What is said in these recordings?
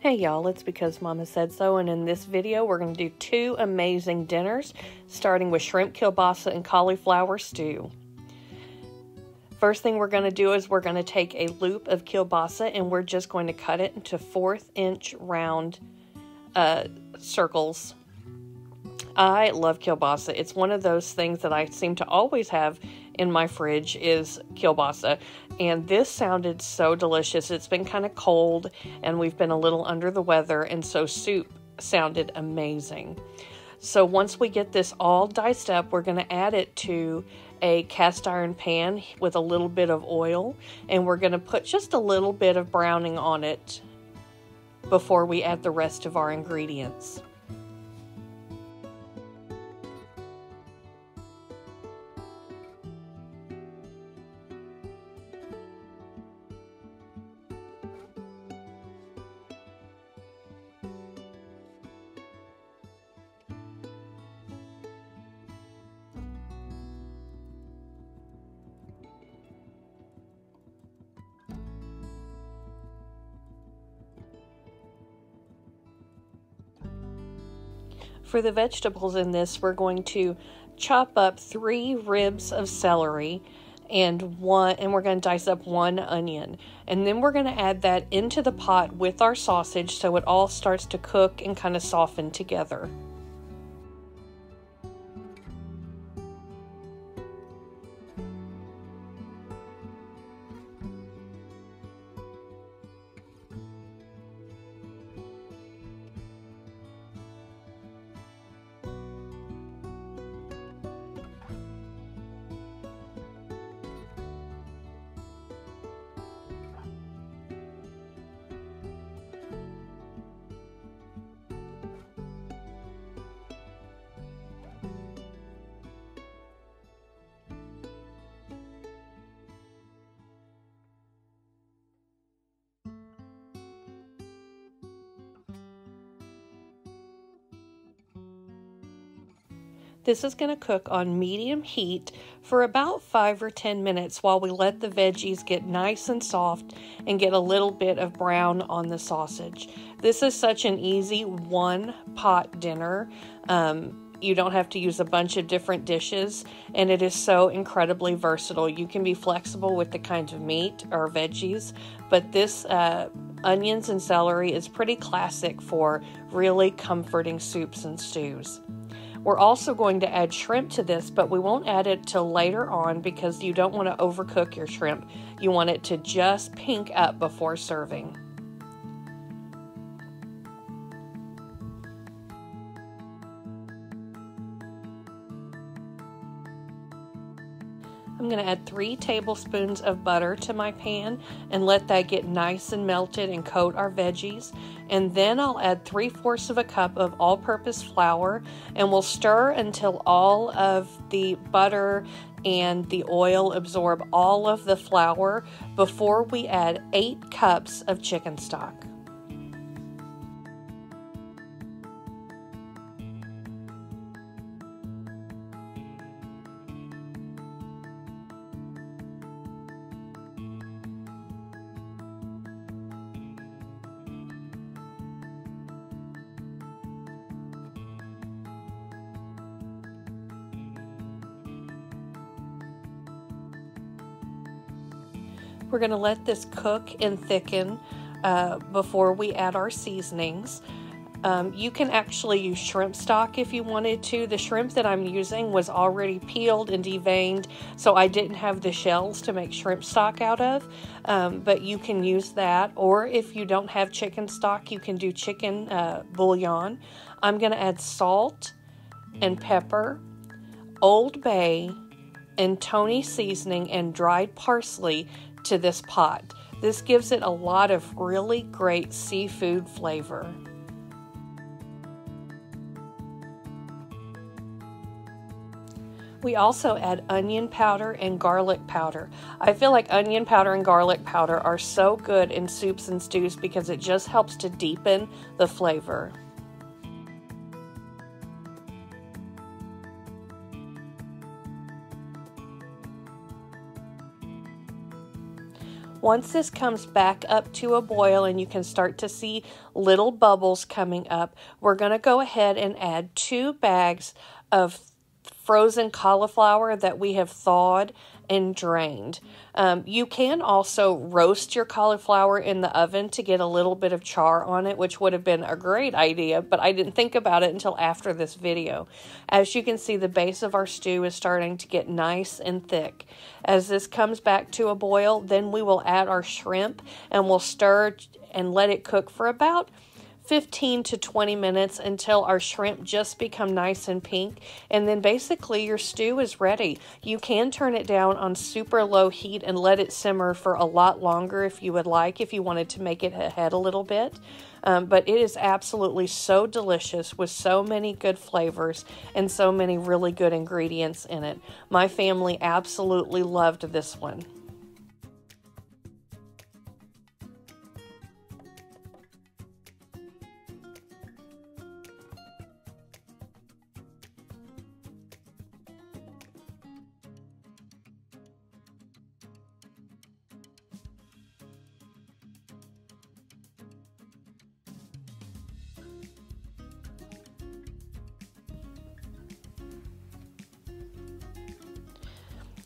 Hey y'all, it's because Mama said so, and in this video we're going to do two amazing dinners, starting with shrimp kielbasa and cauliflower stew. First thing we're going to do is we're going to take a loop of kielbasa and we're just going to cut it into 1/4-inch round circles. I love kielbasa. It's one of those things that I seem to always have in my fridge is kielbasa. And this sounded so delicious. It's been kind of cold and we've been a little under the weather, and so soup sounded amazing. So once we get this all diced up, we're going to add it to a cast iron pan with a little bit of oil, and we're going to put just a little bit of browning on it before we add the rest of our ingredients. For the vegetables in this, we're going to chop up 3 ribs of celery and we're going to dice up 1 onion. And then we're going to add that into the pot with our sausage so it all starts to cook and kind of soften together. This is going to cook on medium heat for about 5 or 10 minutes while we let the veggies get nice and soft and get a little bit of brown on the sausage. This is such an easy one-pot dinner. You don't have to use a bunch of different dishes, and it is so incredibly versatile. You can be flexible with the kinds of meat or veggies, but this onions and celery is pretty classic for really comforting soups and stews. We're also going to add shrimp to this, but we won't add it till later on because you don't want to overcook your shrimp. You want it to just pink up before serving. I'm going to add 3 tablespoons of butter to my pan and let that get nice and melted and coat our veggies. And then I'll add 3/4 of a cup of all-purpose flour, and we'll stir until all of the butter and the oil absorb all of the flour before we add 8 cups of chicken stock. We're going to let this cook and thicken before we add our seasonings. You can actually use shrimp stock if you wanted to. The shrimp that I'm using was already peeled and deveined, so I didn't have the shells to make shrimp stock out of, but you can use that. Or if you don't have chicken stock, you can do chicken bouillon. I'm going to add salt and pepper, Old Bay, and Tony seasoning and dried parsley to this pot. This gives it a lot of really great seafood flavor. We also add onion powder and garlic powder. I feel like onion powder and garlic powder are so good in soups and stews because it just helps to deepen the flavor. Once this comes back up to a boil and you can start to see little bubbles coming up, we're going to go ahead and add 2 bags of frozen cauliflower that we have thawed and drained. You can also roast your cauliflower in the oven to get a little bit of char on it, which would have been a great idea, but I didn't think about it until after this video. As you can see, the base of our stew is starting to get nice and thick. As this comes back to a boil, then we will add our shrimp and we'll stir and let it cook for about 15 to 20 minutes until our shrimp just become nice and pink, and then basically your stew is ready. You can turn it down on super low heat and let it simmer for a lot longer if you would like, if you wanted to make it ahead a little bit. But it is absolutely so delicious with so many good flavors and so many really good ingredients in it. My family absolutely loved this one.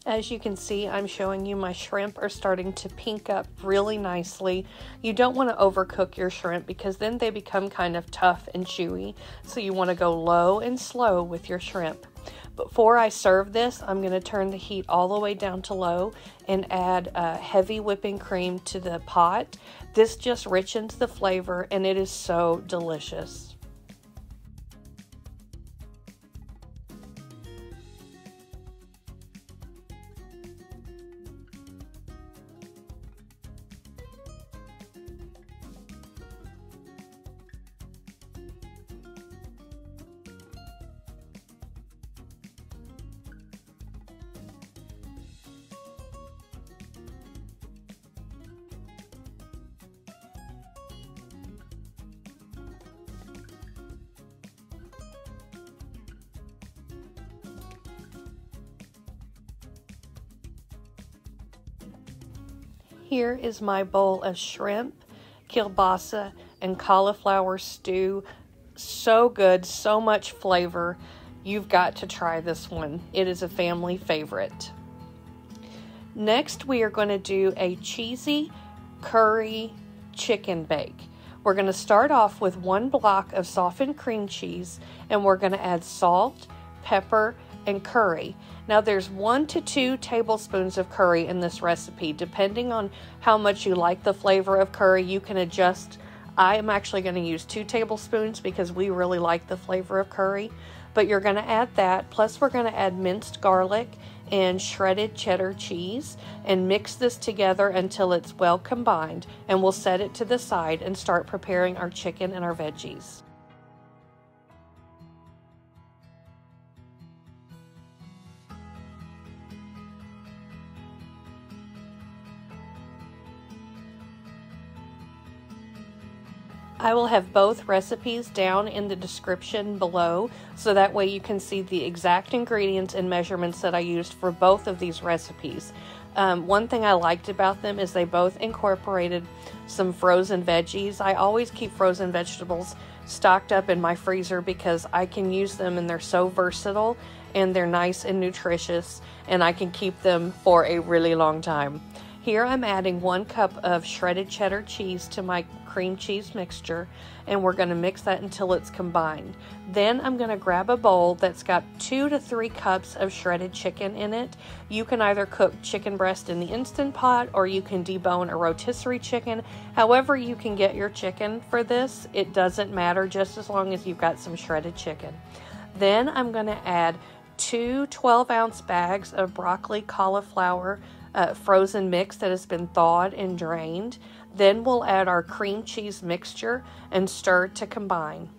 As you can see, I'm showing you my shrimp are starting to pink up really nicely. You don't want to overcook your shrimp because then they become kind of tough and chewy. So you want to go low and slow with your shrimp. Before I serve this, I'm going to turn the heat all the way down to low and add heavy whipping cream to the pot. This just richens the flavor and it is so delicious. Here is my bowl of shrimp, kielbasa, and cauliflower stew. So good, so much flavor. You've got to try this one. It is a family favorite. Next, we are going to do a cheesy curry chicken bake. We're going to start off with 1 block of softened cream cheese, and we're going to add salt, pepper, and curry. Now there's 1 to 2 tablespoons of curry in this recipe. Depending on how much you like the flavor of curry, you can adjust. I am actually going to use 2 tablespoons because we really like the flavor of curry. But you're going to add that, plus we're going to add minced garlic and shredded cheddar cheese and mix this together until it's well combined, and we'll set it to the side and start preparing our chicken and our veggies. I will have both recipes down in the description below, so that way you can see the exact ingredients and measurements that I used for both of these recipes. One thing I liked about them is they both incorporated some frozen veggies. I always keep frozen vegetables stocked up in my freezer because I can use them and they're so versatile and they're nice and nutritious, and I can keep them for a really long time. Here I'm adding 1 cup of shredded cheddar cheese to my cream cheese mixture, and we're going to mix that until it's combined. Then I'm going to grab a bowl that's got 2 to 3 cups of shredded chicken in it. You can either cook chicken breast in the Instant Pot, or you can debone a rotisserie chicken. However you can get your chicken for this, it doesn't matter, just as long as you've got some shredded chicken. Then I'm going to add 2 12-ounce bags of broccoli cauliflower frozen mix that has been thawed and drained. Then we'll add our cream cheese mixture and stir to combine.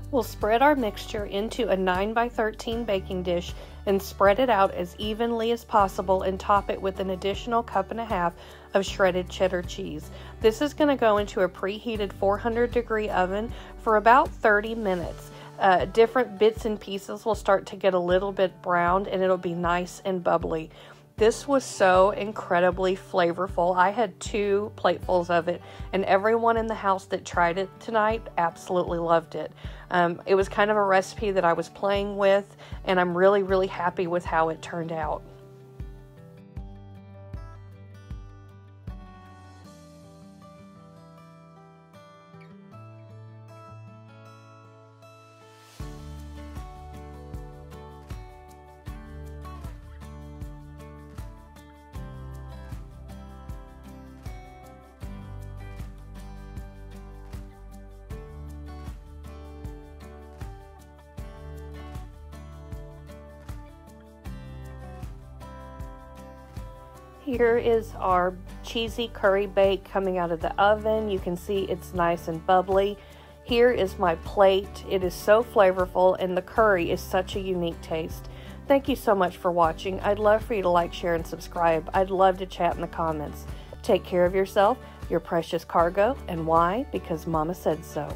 We'll spread our mixture into a 9 by 13 baking dish and spread it out as evenly as possible and top it with an additional 1.5 cups of shredded cheddar cheese. This is going to go into a preheated 400-degree oven for about 30 minutes. Different bits and pieces will start to get a little bit browned and it'll be nice and bubbly. This was so incredibly flavorful. I had 2 platefuls of it, and everyone in the house that tried it tonight absolutely loved it. It was kind of a recipe that I was playing with, and I'm really, really happy with how it turned out. Here is our cheesy curry bake coming out of the oven. You can see it's nice and bubbly. Here is my plate. It is so flavorful and the curry is such a unique taste. Thank you so much for watching. I'd love for you to like, share, and subscribe. I'd love to chat in the comments. Take care of yourself, your precious cargo, and why? Because Mama said so.